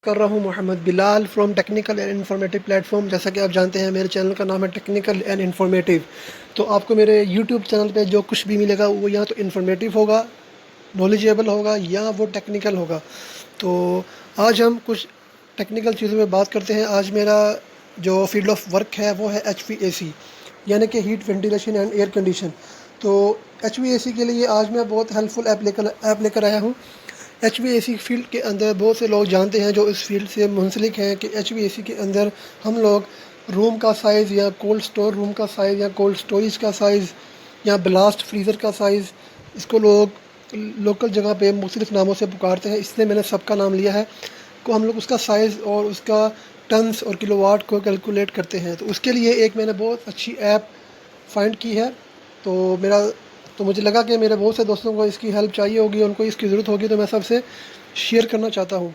कर रहा हूँ Mohammad Bilal from technical and informative platform. जैसा कि आप जानते हैं मेरे चैनल का नाम है टेक्निकल एंड इन्फॉर्मेटिव। तो आपको मेरे यूट्यूब चैनल पे जो कुछ भी मिलेगा वो या तो इन्फॉर्मेटिव होगा, नॉलेजेबल होगा, या वो टेक्निकल होगा। तो आज हम कुछ टेक्निकल चीज़ों पे बात करते हैं। आज मेरा जो फील्ड ऑफ वर्क है वो है HVAC, यानी कि heat ventilation and air condition. तो HVAC के लिए आज मैं बहुत हेल्पफुल ऐप लेकर आया हूँ। HVAC फील्ड के अंदर बहुत से लोग जानते हैं जो इस फील्ड से मुंसलिक हैं कि HVAC के अंदर हम लोग रूम का साइज़ या कोल्ड स्टोर रूम का साइज़ या कोल्ड स्टोरेज का साइज़ या ब्लास्ट फ्रीज़र का साइज़, इसको लोग लोकल जगह पे मुख्तलिफ़ नामों से पुकारते हैं, इसलिए मैंने सबका नाम लिया है। को हम लोग उसका साइज़ और उसका टन्स और किलोवाट को कैलकुलेट करते हैं। तो उसके लिए एक मैंने बहुत अच्छी ऐप फाइंड की है। तो मेरा तो मुझे लगा कि मेरे बहुत से दोस्तों को इसकी हेल्प चाहिए होगी, उनको इसकी ज़रूरत होगी, तो मैं सबसे शेयर करना चाहता हूँ।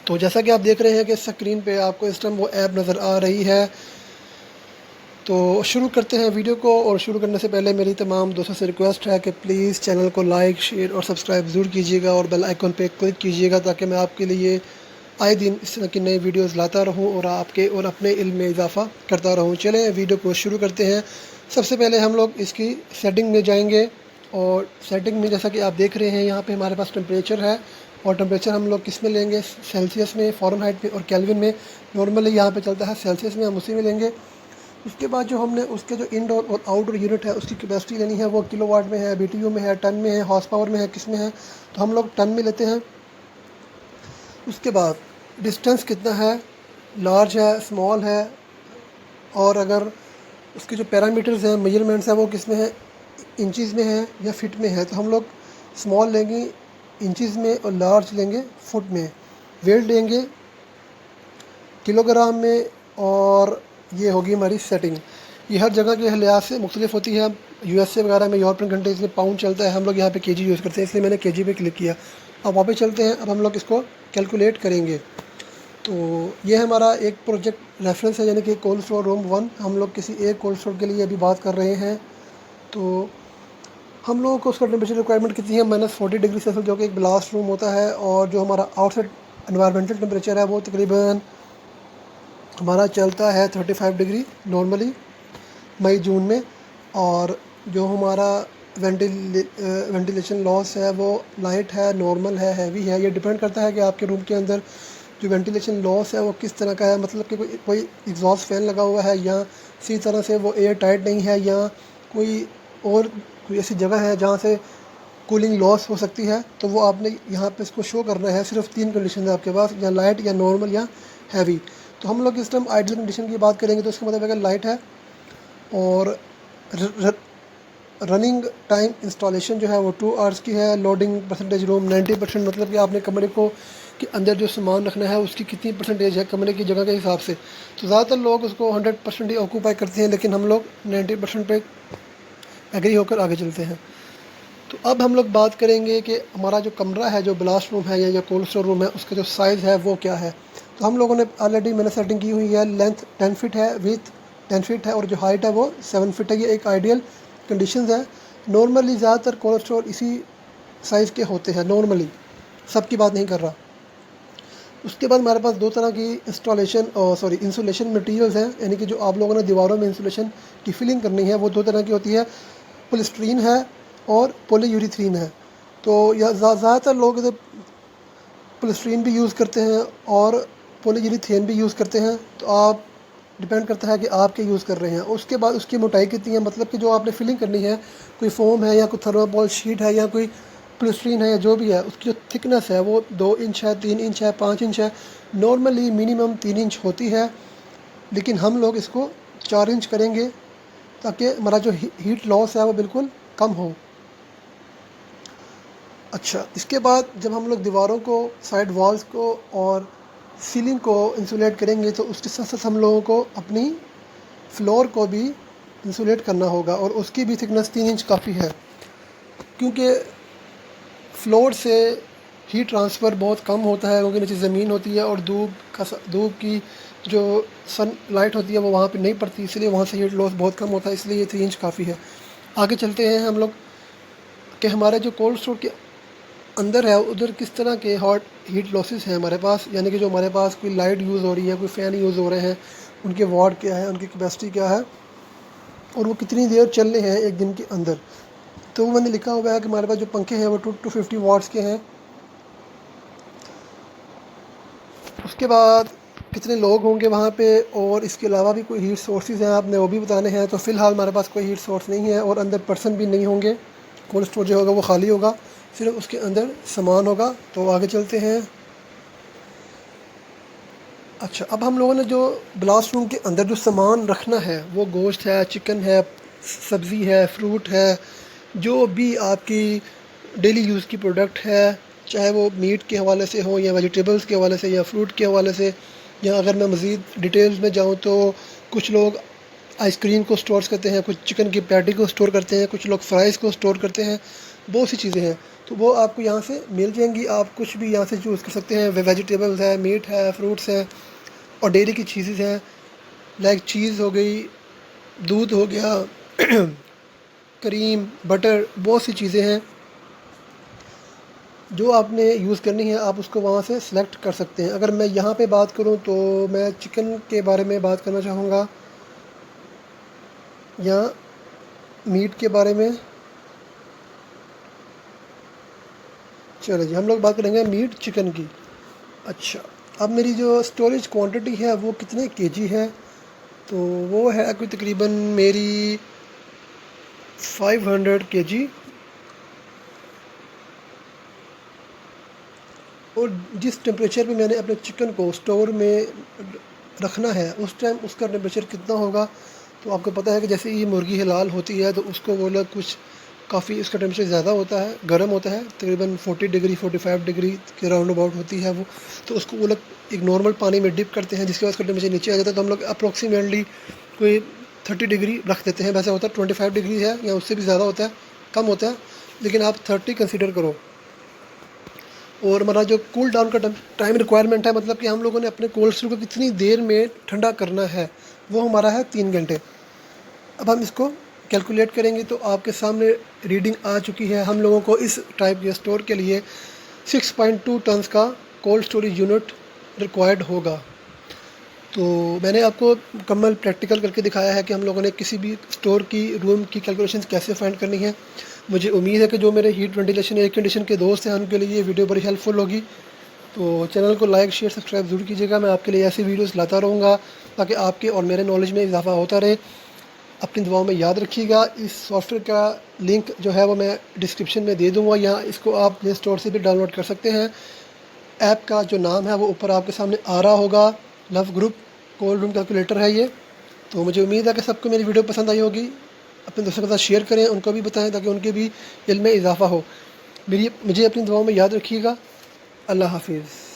तो जैसा कि आप देख रहे हैं कि स्क्रीन पे आपको इस टाइम वो ऐप नज़र आ रही है। तो शुरू करते हैं वीडियो को, और शुरू करने से पहले मेरी तमाम दोस्तों से रिक्वेस्ट है कि प्लीज़ चैनल को लाइक, शेयर और सब्सक्राइब ज़रूर कीजिएगा और बेल आइकन पे क्लिक कीजिएगा, ताकि मैं आपके लिए आए दिन इस तरह की नई वीडियोस लाता रहूं और आपके और अपने इल्म में इजाफ़ा करता रहूं। चलें वीडियो को शुरू करते हैं। सबसे पहले हम लोग इसकी सेटिंग में जाएंगे, और सेटिंग में जैसा कि आप देख रहे हैं यहाँ पे हमारे पास टेम्परेचर है, और टेम्परेचर हम लोग किस में लेंगे, सेल्सियस में, फ़ारेनहाइट में और केल्विन में। नॉर्मली यहाँ पे चलता है सेल्सियस में, हम उसी में लेंगे। उसके बाद जो हमने उसके जो इनडोर और आउटडोर यूनिट है उसकी कैपेसिटी लेनी है, वो किलोवाट में है, BTU में है, टन में है, हॉर्स पावर में है, किस में है, तो हम लोग टन में लेते हैं। उसके बाद डिस्टेंस कितना है, लार्ज है, स्मॉल है, और अगर उसके जो पैरामीटर्स हैं, मेजरमेंट्स हैं, वो किस में है, इंचज़ में है या फिट में है, तो हम लोग स्मॉल लेंगे इंचज़ में और लार्ज लेंगे फुट में। वेट लेंगे किलोग्राम में, और ये होगी हमारी सेटिंग। ये हर जगह के लिहाज से मुख्तलिफ होती है। USA वगैरह में, यूरोपियन कंट्रीज़ में पाउंड चलता है, हम लोग यहाँ पे केजी यूज़ करते हैं, इसलिए मैंने केजी पे क्लिक किया। अब वापस चलते हैं, अब हम लोग इसको कैलकुलेट करेंगे। तो ये हमारा एक प्रोजेक्ट रेफरेंस है, यानी कि कोल्ड स्टोर रूम 1। हम लोग किसी एक कोल्ड स्टोर के लिए अभी बात कर रहे हैं। तो हम लोगों को उसका टेम्परेचर रिक्वायरमेंट कितनी है, -40 डिग्री सेल्सियस, जो कि एक ब्लास्ट रूम होता है। और जो हमारा आउटसाइड एनवायरमेंटल टेम्परेचर है वो तकरीबन हमारा चलता है 35 डिग्री नॉर्मली मई जून में। और जो हमारा वेंटिलेशन लॉस है वो लाइट है, नॉर्मल है, हैवी है। ये डिपेंड करता है कि आपके रूम के अंदर जो वेंटिलेशन लॉस है वो किस तरह का है, मतलब कि कोई एग्जॉस्ट फैन लगा हुआ है, या इसी तरह से वो एयर टाइट नहीं है, या कोई और कोई ऐसी जगह है जहाँ से कूलिंग लॉस हो सकती है। तो वो आपने यहाँ पे इसको शो करना है। सिर्फ 3 कंडीशन है आपके पास, या लाइट, या नॉर्मल, या हैवी। तो हम लोग इस टाइम आइडियल कंडीशन की बात करेंगे, तो इसका मतलब अगर लाइट है, और रनिंग टाइम इंस्टॉलेशन जो है वो 2 आवर्स की है। लोडिंग परसेंटेज रूम 90%, मतलब कि आपने कमरे को के अंदर जो सामान रखना है उसकी कितनी परसेंटेज है कमरे की जगह के हिसाब से। तो ज़्यादातर लोग उसको 100% ही ऑक्यूपाई करते हैं, लेकिन हम लोग 90% पे एग्री होकर आगे चलते हैं। तो अब हम लोग बात करेंगे कि हमारा जो कमरा है, जो ब्लास्ट रूम है या जो कोल्ड स्टोर रूम है, उसका जो साइज़ है वो क्या है। तो हम लोगों ने ऑलरेडी मैंने सेटिंग की हुई है। लेंथ 10 फीट है, विथ 10 फीट है, और जो हाइट है वो 7 फीट है। ये एक आइडियल कंडीशंस है। नॉर्मली ज़्यादातर कोल्ड स्टोर इसी साइज़ के होते हैं, नॉर्मली, सबकी बात नहीं कर रहा। उसके बाद हमारे पास 2 तरह की इंसुलेशन मटेरियल्स हैं, यानी कि जो आप लोगों ने दीवारों में इंसुलेशन की फिलिंग करनी है वो 2 तरह की होती है। पॉलीस्टीरीन है और पॉलीयूरीथीन है। तो यह ज़्यादातर लोग इधर पॉलीस्टीरीन भी यूज़ करते हैं और पॉलीयूरीथेन भी यूज़ करते हैं। तो आप डिपेंड करता है कि आप क्या यूज़ कर रहे हैं। उसके बाद उसकी मोटाई कितनी है, मतलब कि जो आपने फिलिंग करनी है, कोई फोम है या कोई थर्माकोल शीट है या कोई पॉलीस्टीरीन है या जो भी है, उसकी जो थिकनेस है वो 2 इंच है, 3 इंच है, 5 इंच है। नॉर्मली मिनिमम 3 इंच होती है, लेकिन हम लोग इसको 4 इंच करेंगे, ताकि हमारा जो हीट लॉस है वो बिल्कुल कम हो। अच्छा, इसके बाद जब हम लोग दीवारों को, साइड वॉल्स को और सीलिंग को इंसुलेट करेंगे, तो उसके साथ साथ हम लोगों को अपनी फ्लोर को भी इंसुलेट करना होगा, और उसकी भी थिकनेस 3 इंच काफ़ी है, क्योंकि फ्लोर से हीट ट्रांसफ़र बहुत कम होता है, क्योंकि नीचे ज़मीन होती है और धूप की जो सन लाइट होती है वो वहाँ पे नहीं पड़ती, इसलिए वहाँ से हीट लॉस बहुत कम होता है, इसलिए ये 3 इंच काफ़ी है। आगे चलते हैं हम लोग कि हमारे जो कोल्ड स्टोर के अंदर है उधर किस तरह के हॉट हीट लॉसेस हैं हमारे पास, यानी कि जो हमारे पास कोई लाइट यूज़ हो रही है, कोई फ़ैन यूज़ हो रहे हैं, उनके वाट क्या है, उनकी कैपेसिटी क्या है और वो कितनी देर चल रहे हैं एक दिन के अंदर। तो वो मैंने लिखा हुआ है कि हमारे पास जो पंखे हैं वो 250 वाट्स के हैं। उसके बाद कितने लोग होंगे वहाँ पे, और इसके अलावा भी कोई हीट सोर्सेज हैं आपने वो भी बताने हैं। तो फ़िलहाल हमारे पास कोई हीट सोर्स नहीं है और अंदर पर्सन भी नहीं होंगे, कोल्ड स्टोर जो होगा वो खाली होगा, सिर्फ उसके अंदर सामान होगा। तो आगे चलते हैं। अच्छा, अब हम लोगों ने जो ब्लास्ट रूम के अंदर जो सामान रखना है वो गोश्त है, चिकन है, सब्ज़ी है, फ्रूट है, जो भी आपकी डेली यूज़ की प्रोडक्ट है, चाहे वो मीट के हवाले से हो या वेजिटेबल्स के हवाले से या फ्रूट के हवाले से, या अगर मैं मज़ीद डिटेल्स में जाऊँ तो कुछ लोग आइसक्रीम को स्टोर करते हैं, कुछ चिकन की पैटी को स्टोर करते हैं, कुछ लोग फ्राइज़ को स्टोर करते हैं, बहुत सी चीज़ें हैं। तो वो आपको यहाँ से मिल जाएंगी, आप कुछ भी यहाँ से चूज़ कर सकते हैं। वेजिटेबल्स है, मीट है, फ्रूट्स हैं और डेयरी की चीज़ें हैं, लाइक चीज़ हो गई, दूध हो गया, क्रीम, बटर, बहुत सी चीज़ें हैं जो आपने यूज़ करनी है, आप उसको वहाँ से सिलेक्ट कर सकते हैं। अगर मैं यहाँ पे बात करूँ तो मैं चिकन के बारे में बात करना चाहूँगा या मीट के बारे में। चलो जी, हम लोग बात करेंगे मीट चिकन की। अच्छा, अब मेरी जो स्टोरेज क्वांटिटी है वो कितने केजी है, तो वो है कोई तकरीबन मेरी 500 केजी। और जिस टेम्परेचर पे मैंने अपने चिकन को स्टोर में रखना है उस टाइम उसका टेम्परेचर कितना होगा, तो आपको पता है कि जैसे ये मुर्गी हलाल होती है तो उसको वो लोग कुछ काफ़ी इसका टेम्परेचर ज़्यादा होता है, गर्म होता है, तकरीबन 40 डिग्री 45 डिग्री के राउंड अबाउट होती है वो। तो उसको वो लोग एक नॉर्मल पानी में डिप करते हैं जिसके बाद उसका टेम्परेचर नीचे आ जाता है। तो हम लोग अप्रोक्सीमेटली कोई 30 डिग्री रख देते हैं। वैसे होता है 25 डिग्री है या उससे भी ज़्यादा होता है, कम होता है, लेकिन आप 30 कंसिडर करो। और हमारा जो कूल डाउन का टाइम रिक्वायरमेंट है, मतलब कि हम लोगों ने अपने कोल्ड स्टोर को कितनी देर में ठंडा करना है, वो हमारा है 3 घंटे। अब हम इसको कैलकुलेट करेंगे तो आपके सामने रीडिंग आ चुकी है। हम लोगों को इस टाइप के स्टोर के लिए 6.2 टन्स का कोल्ड स्टोरेज यूनिट रिक्वायर्ड होगा। तो मैंने आपको मुकम्मल प्रैक्टिकल करके दिखाया है कि हम लोगों ने किसी भी स्टोर की रूम की कैलकुलेशंस कैसे फाइंड करनी है। मुझे उम्मीद है कि जो मेरे हीट वेंटिलेशन एयर कंडीशन के दोस्त हैं उनके लिए ये वीडियो बड़ी हेल्पफुल होगी। तो चैनल को लाइक शेयर सब्सक्राइब ज़रूर कीजिएगा। मैं आपके लिए ऐसी वीडियोस लाता रहूँगा ताकि आपके और मेरे नॉलेज में इजाफा होता रहे। अपनी दुआओं में याद रखिएगा। इस सॉफ्टवेयर का लिंक जो है वो मैं डिस्क्रिप्शन में दे दूँगा, या इसको आप प्ले स्टोर से भी डाउनलोड कर सकते हैं। ऐप का जो नाम है वो ऊपर आपके सामने आ रहा होगा, love group cold room calculator है ये। तो मुझे उम्मीद है कि सबको मेरी वीडियो पसंद आई होगी। अपने दोस्तों के साथ शेयर करें, उनको भी बताएं ताकि उनके भी इल्म में इजाफा हो। मुझे अपनी दुआओं में याद रखिएगा। अल्लाह हाफिज़।